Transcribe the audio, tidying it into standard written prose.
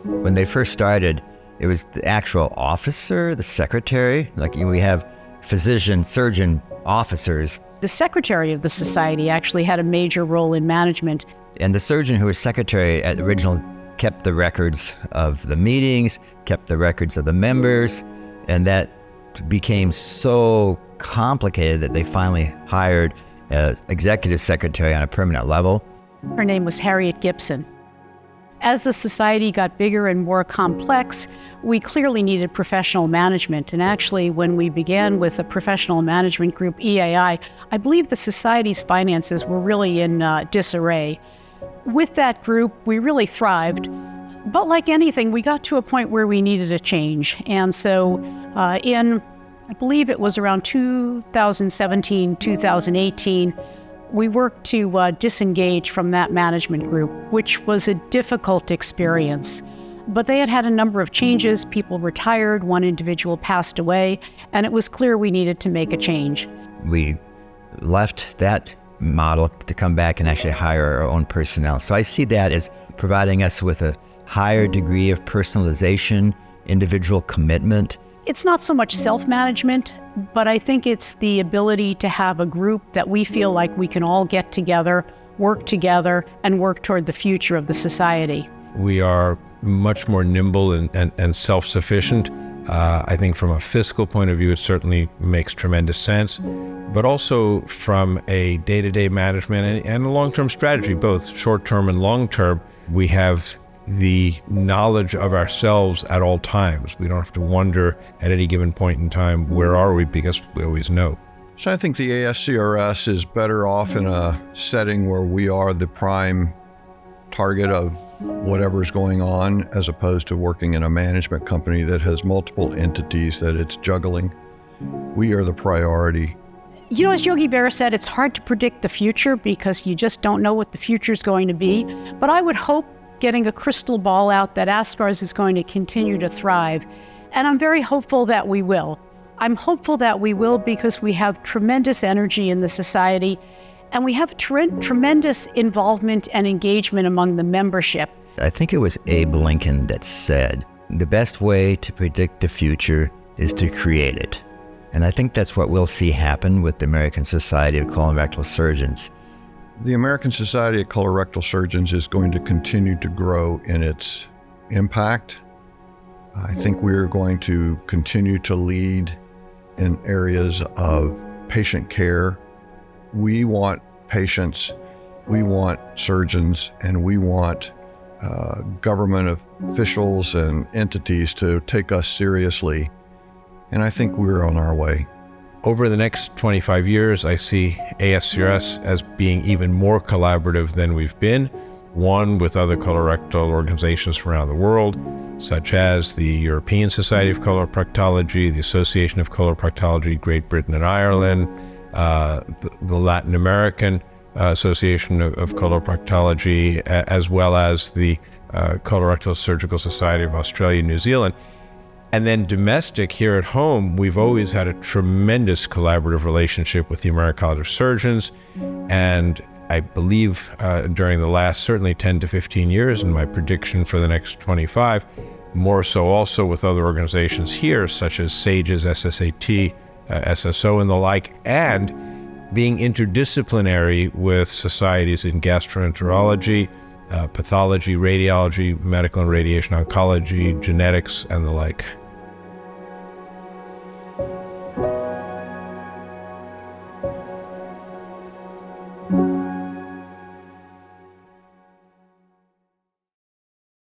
When they first started, it was the actual officer, the secretary, like we have physician, surgeon, officers. The secretary of the society actually had a major role in management. And the surgeon who was secretary at the original kept the records of the meetings, kept the records of the members, and that became so complicated that they finally hired an executive secretary on a permanent level. Her name was Harriet Gibson. As the society got bigger and more complex, we clearly needed professional management. And actually, when we began with a professional management group, EAI, I believe the society's finances were really in disarray. With that group, we really thrived. But like anything, we got to a point where we needed a change. And so I believe it was around 2017, 2018, we worked to disengage from that management group, which was a difficult experience. But they had had a number of changes. People retired, one individual passed away, and it was clear we needed to make a change. We left that model to come back and actually hire our own personnel. So I see that as providing us with a higher degree of personalization, individual commitment. It's not so much self-management, but I think it's the ability to have a group that we feel like we can all get together, and work toward the future of the society. We are much more nimble and self-sufficient. I think from a fiscal point of view, it certainly makes tremendous sense, but also from a day-to-day management and a long-term strategy, both short-term and long-term, we have the knowledge of ourselves at all times. We don't have to wonder at any given point in time, where are we, because we always know. So I think the ASCRS is better off in a setting where we are the prime target of whatever's going on, as opposed to working in a management company that has multiple entities that it's juggling. We are the priority. You know, as Yogi Berra said, it's hard to predict the future because you just don't know what the future is going to be. But I would hope, getting a crystal ball out, that ASCRS is going to continue to thrive. And I'm very hopeful that we will. I'm hopeful that we will because we have tremendous energy in the society and we have tremendous involvement and engagement among the membership. I think it was Abe Lincoln that said, the best way to predict the future is to create it. And I think that's what we'll see happen with the American Society of Colorectal Surgeons. The American Society of Colorectal Surgeons is going to continue to grow in its impact. I think we're going to continue to lead in areas of patient care. We want patients, we want surgeons, and we want government officials and entities to take us seriously. And I think we're on our way. Over the next 25 years, I see ASCRS as being even more collaborative than we've been, one with other colorectal organizations from around the world, such as the European Society of Coloproctology, the Association of Coloproctology, Great Britain and Ireland, the Latin American Association of Coloproctology, as well as the Colorectal Surgical Society of Australia and New Zealand. And then domestic, here at home, we've always had a tremendous collaborative relationship with the American College of Surgeons. And I believe during the last certainly 10 to 15 years, and my prediction for the next 25, more so also with other organizations here, such as SAGES, SSAT, SSO and the like, and being interdisciplinary with societies in gastroenterology, pathology, radiology, medical and radiation oncology, genetics, and the like.